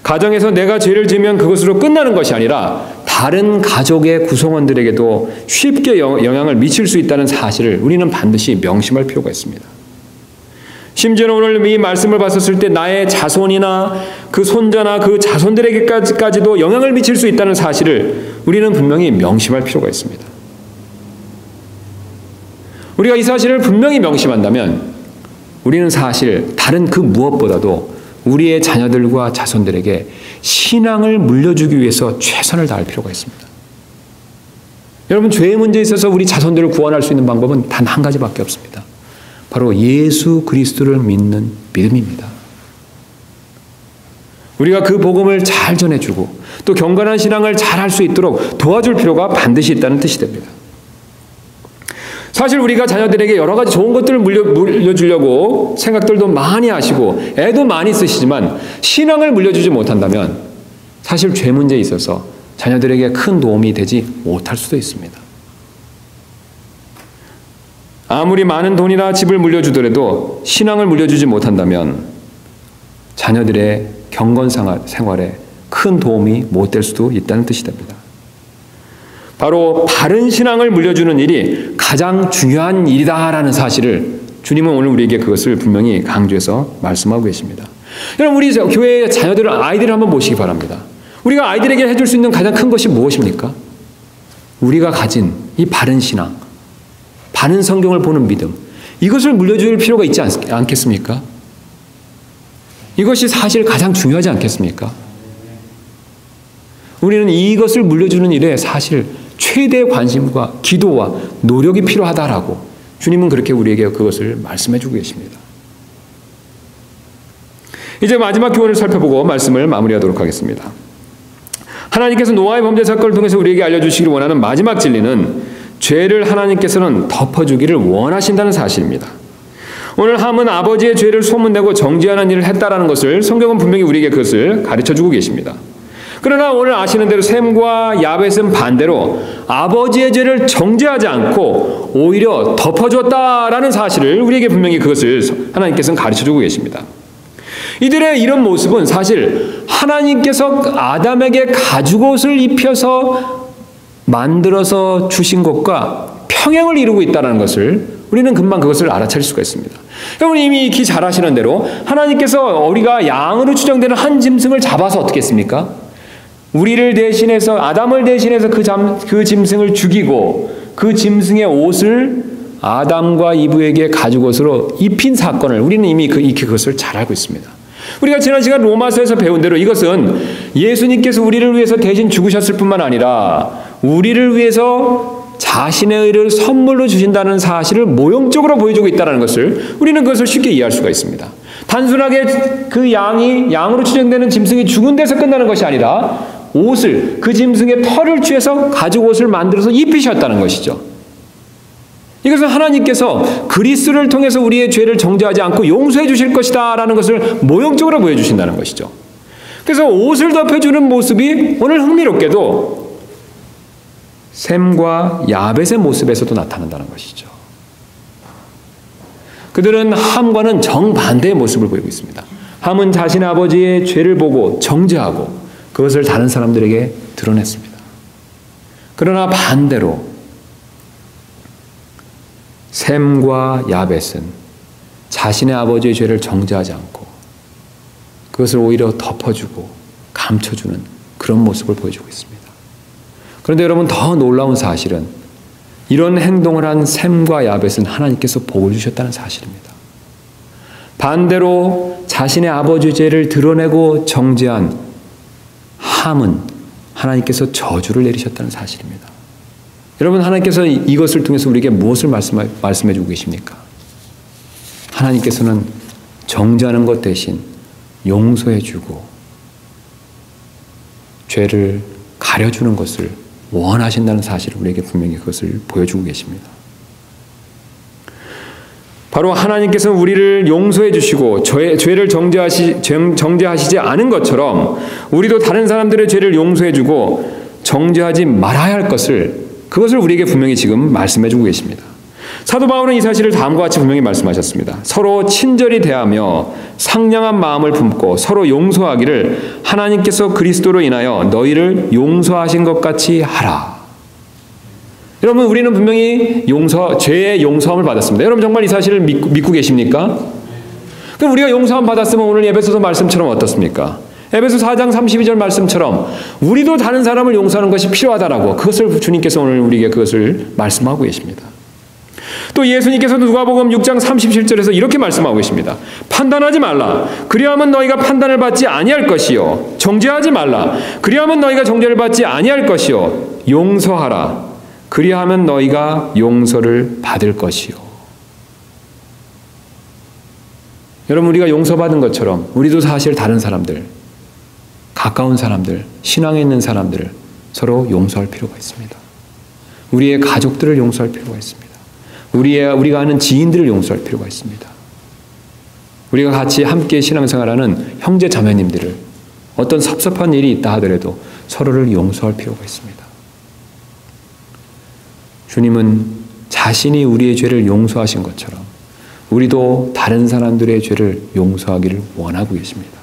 [SPEAKER 1] 가정에서 내가 죄를 지으면 그것으로 끝나는 것이 아니라 다른 가족의 구성원들에게도 쉽게 영향을 미칠 수 있다는 사실을 우리는 반드시 명심할 필요가 있습니다. 심지어는 오늘 이 말씀을 봤었을 때 나의 자손이나 그 손자나 그 자손들에게까지도 영향을 미칠 수 있다는 사실을 우리는 분명히 명심할 필요가 있습니다. 우리가 이 사실을 분명히 명심한다면 우리는 사실 다른 그 무엇보다도 우리의 자녀들과 자손들에게 신앙을 물려주기 위해서 최선을 다할 필요가 있습니다. 여러분 죄의 문제에 있어서 우리 자손들을 구원할 수 있는 방법은 단 한 가지밖에 없습니다. 바로 예수 그리스도를 믿는 믿음입니다. 우리가 그 복음을 잘 전해주고 또 경건한 신앙을 잘 할 수 있도록 도와줄 필요가 반드시 있다는 뜻이 됩니다. 사실 우리가 자녀들에게 여러 가지 좋은 것들을 물려주려고 생각들도 많이 하시고 애도 많이 쓰시지만 신앙을 물려주지 못한다면 사실 죄 문제에 있어서 자녀들에게 큰 도움이 되지 못할 수도 있습니다. 아무리 많은 돈이나 집을 물려주더라도 신앙을 물려주지 못한다면 자녀들의 경건 생활에 큰 도움이 못 될 수도 있다는 뜻이 됩니다. 바로 바른 신앙을 물려주는 일이 가장 중요한 일이다라는 사실을 주님은 오늘 우리에게 그것을 분명히 강조해서 말씀하고 계십니다. 여러분 우리 교회의 자녀들은 아이들을 한번 보시기 바랍니다. 우리가 아이들에게 해줄 수 있는 가장 큰 것이 무엇입니까? 우리가 가진 이 바른 신앙, 바른 성경을 보는 믿음, 이것을 물려줄 필요가 있지 않겠습니까? 이것이 사실 가장 중요하지 않겠습니까? 우리는 이것을 물려주는 일에 사실 최대의 관심과 기도와 노력이 필요하다라고 주님은 그렇게 우리에게 그것을 말씀해 주고 계십니다. 이제 마지막 교훈을 살펴보고 말씀을 마무리하도록 하겠습니다. 하나님께서 노아의 범죄 사건을 통해서 우리에게 알려주시기를 원하는 마지막 진리는 죄를 하나님께서는 덮어주기를 원하신다는 사실입니다. 오늘 함은 아버지의 죄를 소문내고 정죄하는 일을 했다라는 것을 성경은 분명히 우리에게 그것을 가르쳐주고 계십니다. 그러나 오늘 아시는 대로 셈과 야벳은 반대로 아버지의 죄를 정죄하지 않고 오히려 덮어주었다라는 사실을 우리에게 분명히 그것을 하나님께서는 가르쳐주고 계십니다. 이들의 이런 모습은 사실 하나님께서 아담에게 가죽옷을 입혀서 만들어서 주신 것과 평행을 이루고 있다는 것을 우리는 금방 그것을 알아차릴 수가 있습니다. 여러분 이미 익히 잘 아시는 대로 하나님께서 우리가 양으로 추정되는 한 짐승을 잡아서 어떻게 했습니까? 우리를 대신해서 아담을 대신해서 그 짐승을 죽이고 그 짐승의 옷을 아담과 이브에게 가죽옷으로 입힌 사건을 우리는 이미 익히 그것을 잘 알고 있습니다. 우리가 지난 시간 로마서에서 배운 대로 이것은 예수님께서 우리를 위해서 대신 죽으셨을 뿐만 아니라 우리를 위해서 자신의 의를 선물로 주신다는 사실을 모형적으로 보여주고 있다는 것을 우리는 그것을 쉽게 이해할 수가 있습니다. 단순하게 그 양으로 추정되는 짐승이 죽은 데서 끝나는 것이 아니라 옷을 그 짐승의 털을 취해서 가죽 옷을 만들어서 입히셨다는 것이죠. 이것은 하나님께서 그리스도를 통해서 우리의 죄를 정죄하지 않고 용서해 주실 것이다 라는 것을 모형적으로 보여주신다는 것이죠. 그래서 옷을 덮여주는 모습이 오늘 흥미롭게도 셈과 야벳의 모습에서도 나타난다는 것이죠. 그들은 함과는 정반대의 모습을 보이고 있습니다. 함은 자신의 아버지의 죄를 보고 정죄하고 그것을 다른 사람들에게 드러냈습니다. 그러나 반대로 셈과 야벳은 자신의 아버지의 죄를 정죄하지 않고 그것을 오히려 덮어주고 감춰주는 그런 모습을 보여주고 있습니다. 그런데 여러분 더 놀라운 사실은 이런 행동을 한 셈과 야벳은 하나님께서 복을 주셨다는 사실입니다. 반대로 자신의 아버지의 죄를 드러내고 정죄한 함은 하나님께서 저주를 내리셨다는 사실입니다. 여러분 하나님께서 이것을 통해서 우리에게 무엇을 말씀해 주고 계십니까? 하나님께서는 정죄하는 것 대신 용서해 주고 죄를 가려주는 것을 원하신다는 사실을 우리에게 분명히 그것을 보여주고 계십니다. 바로 하나님께서는 우리를 용서해 주시고 죄를 정죄하시지 않은 것처럼 우리도 다른 사람들의 죄를 용서해 주고 정죄하지 말아야 할 그것을 우리에게 분명히 지금 말씀해 주고 계십니다. 사도 바울은 이 사실을 다음과 같이 분명히 말씀하셨습니다. 서로 친절히 대하며 상냥한 마음을 품고 서로 용서하기를 하나님께서 그리스도로 인하여 너희를 용서하신 것 같이 하라. 여러분 우리는 분명히 죄의 용서함을 받았습니다. 여러분 정말 이 사실을 믿고 계십니까? 그럼 우리가 용서함 받았으면 오늘 에베소서 말씀처럼 어떻습니까? 에베소 4장 32절 말씀처럼 우리도 다른 사람을 용서하는 것이 필요하다라고 그것을 주님께서 오늘 우리에게 그것을 말씀하고 계십니다. 또 예수님께서도 누가복음 6장 37절에서 이렇게 말씀하고 계십니다. 판단하지 말라. 그리하면 너희가 판단을 받지 아니할 것이요. 정죄하지 말라. 그리하면 너희가 정죄를 받지 아니할 것이요. 용서하라. 그리하면 너희가 용서를 받을 것이요. 여러분 우리가 용서받은 것처럼 우리도 사실 다른 사람들 가까운 사람들, 신앙에 있는 사람들을 서로 용서할 필요가 있습니다. 우리의 가족들을 용서할 필요가 있습니다. 우리가 아는 지인들을 용서할 필요가 있습니다. 우리가 같이 함께 신앙생활하는 형제 자매님들을 어떤 섭섭한 일이 있다 하더라도 서로를 용서할 필요가 있습니다. 주님은 자신이 우리의 죄를 용서하신 것처럼 우리도 다른 사람들의 죄를 용서하기를 원하고 계십니다.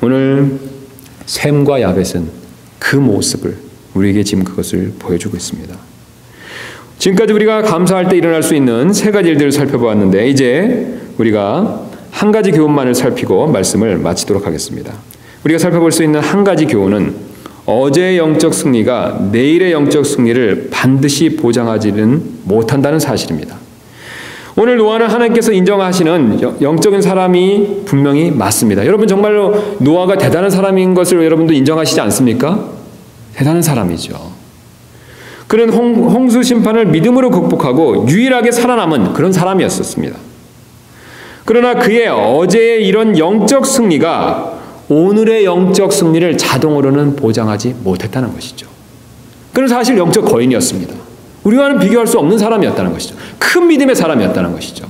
[SPEAKER 1] 오늘 셈과 야벳은 그 모습을 우리에게 지금 그것을 보여주고 있습니다. 지금까지 우리가 감사할 때 일어날 수 있는 세 가지 일들을 살펴보았는데 이제 우리가 한 가지 교훈만을 살피고 말씀을 마치도록 하겠습니다. 우리가 살펴볼 수 있는 한 가지 교훈은 어제의 영적 승리가 내일의 영적 승리를 반드시 보장하지는 못한다는 사실입니다. 오늘 노아는 하나님께서 인정하시는 영적인 사람이 분명히 맞습니다. 여러분 정말로 노아가 대단한 사람인 것을 여러분도 인정하시지 않습니까? 대단한 사람이죠. 그는 홍수 심판을 믿음으로 극복하고 유일하게 살아남은 그런 사람이었습니다. 그러나 그의 어제의 이런 영적 승리가 오늘의 영적 승리를 자동으로는 보장하지 못했다는 것이죠. 그는 사실 영적 거인이었습니다. 우리와는 비교할 수 없는 사람이었다는 것이죠. 큰 믿음의 사람이었다는 것이죠.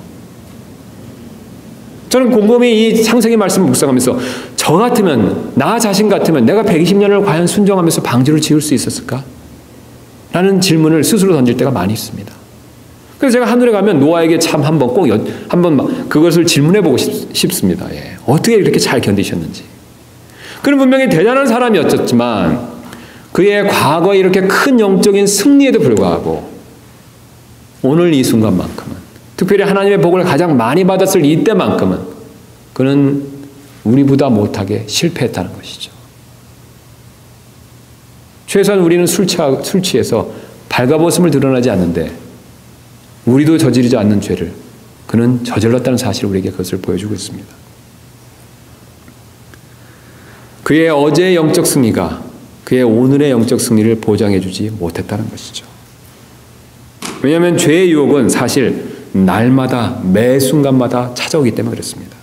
[SPEAKER 1] 저는 곰곰이 이 창세기 말씀을 묵상하면서 저 같으면, 나 자신 같으면 내가 120년을 과연 순종하면서 방주를 지을 수 있었을까? 라는 질문을 스스로 던질 때가 많이 있습니다. 그래서 제가 하늘에 가면 노아에게 참 한번 꼭 한번 그것을 질문해 보고 싶습니다. 예. 어떻게 이렇게 잘 견디셨는지. 그는 분명히 대단한 사람이었지만 그의 과거에 이렇게 큰 영적인 승리에도 불구하고 오늘 이 순간만큼은, 특별히 하나님의 복을 가장 많이 받았을 이때만큼은 그는 우리보다 못하게 실패했다는 것이죠. 최소한 우리는 술 취해서 발가벗음을 드러나지 않는데 우리도 저지르지 않는 죄를 그는 저질렀다는 사실을 우리에게 그것을 보여주고 있습니다. 그의 어제의 영적 승리가 그의 오늘의 영적 승리를 보장해주지 못했다는 것이죠. 왜냐하면 죄의 유혹은 사실 날마다 매 순간마다 찾아오기 때문에 그렇습니다.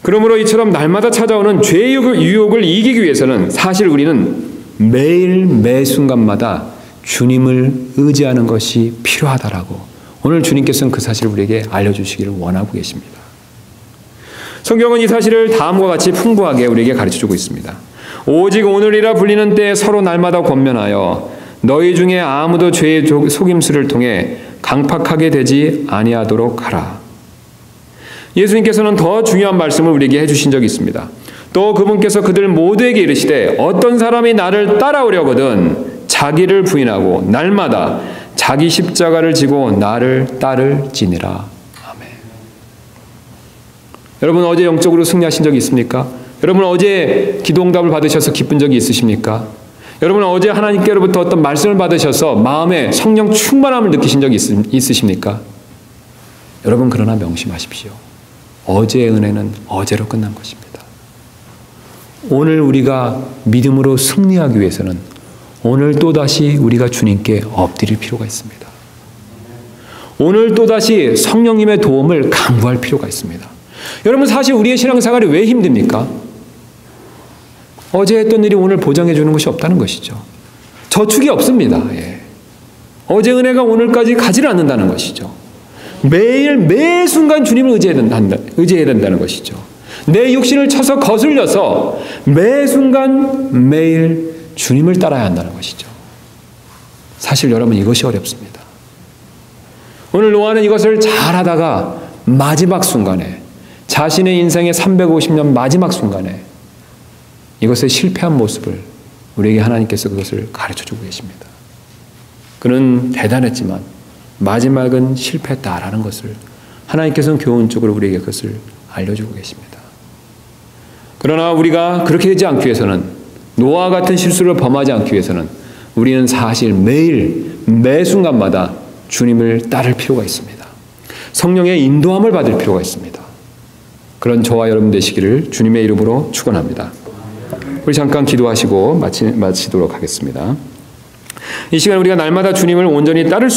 [SPEAKER 1] 그러므로 이처럼 날마다 찾아오는 죄의 유혹을 이기기 위해서는 사실 우리는 매일 매 순간마다 주님을 의지하는 것이 필요하다라고 오늘 주님께서는 그 사실을 우리에게 알려주시기를 원하고 계십니다. 성경은 이 사실을 다음과 같이 풍부하게 우리에게 가르쳐주고 있습니다. 오직 오늘이라 불리는 때에 서로 날마다 권면하여 너희 중에 아무도 죄의 속임수를 통해 강팍하게 되지 아니하도록 하라. 예수님께서는 더 중요한 말씀을 우리에게 해주신 적이 있습니다. 또 그분께서 그들 모두에게 이르시되 어떤 사람이 나를 따라오려거든 자기를 부인하고 날마다 자기 십자가를 지고 나를 따를지니라. 아멘. 여러분 어제 영적으로 승리하신 적이 있습니까? 여러분 어제 기도응답을 받으셔서 기쁜 적이 있으십니까? 여러분 어제 하나님께로부터 어떤 말씀을 받으셔서 마음에 성령 충만함을 느끼신 적이 있으십니까? 여러분 그러나 명심하십시오. 어제의 은혜는 어제로 끝난 것입니다. 오늘 우리가 믿음으로 승리하기 위해서는 오늘 또다시 우리가 주님께 엎드릴 필요가 있습니다. 오늘 또다시 성령님의 도움을 간구할 필요가 있습니다. 여러분 사실 우리의 신앙생활이 왜 힘듭니까? 어제 했던 일이 오늘 보장해 주는 것이 없다는 것이죠. 저축이 없습니다. 예. 어제 은혜가 오늘까지 가지를 않는다는 것이죠. 매일 매 순간 주님을 의지해야 된다는 것이죠. 내 육신을 쳐서 거슬려서 매 순간 매일 주님을 따라야 한다는 것이죠. 사실 여러분 이것이 어렵습니다. 오늘 노아는 이것을 잘하다가 마지막 순간에 자신의 인생의 350년 마지막 순간에 이것에 실패한 모습을 우리에게 하나님께서 그것을 가르쳐주고 계십니다. 그는 대단했지만 마지막은 실패했다라는 것을 하나님께서는 교훈적으로 우리에게 그것을 알려주고 계십니다. 그러나 우리가 그렇게 되지 않기 위해서는 노아와 같은 실수를 범하지 않기 위해서는 우리는 사실 매일 매 순간마다 주님을 따를 필요가 있습니다. 성령의 인도함을 받을 필요가 있습니다. 그런 저와 여러분 되시기를 주님의 이름으로 축원합니다. 우리 잠깐 기도하시고 마치도록 하겠습니다. 이 시간 우리가 날마다 주님을 온전히 따를 수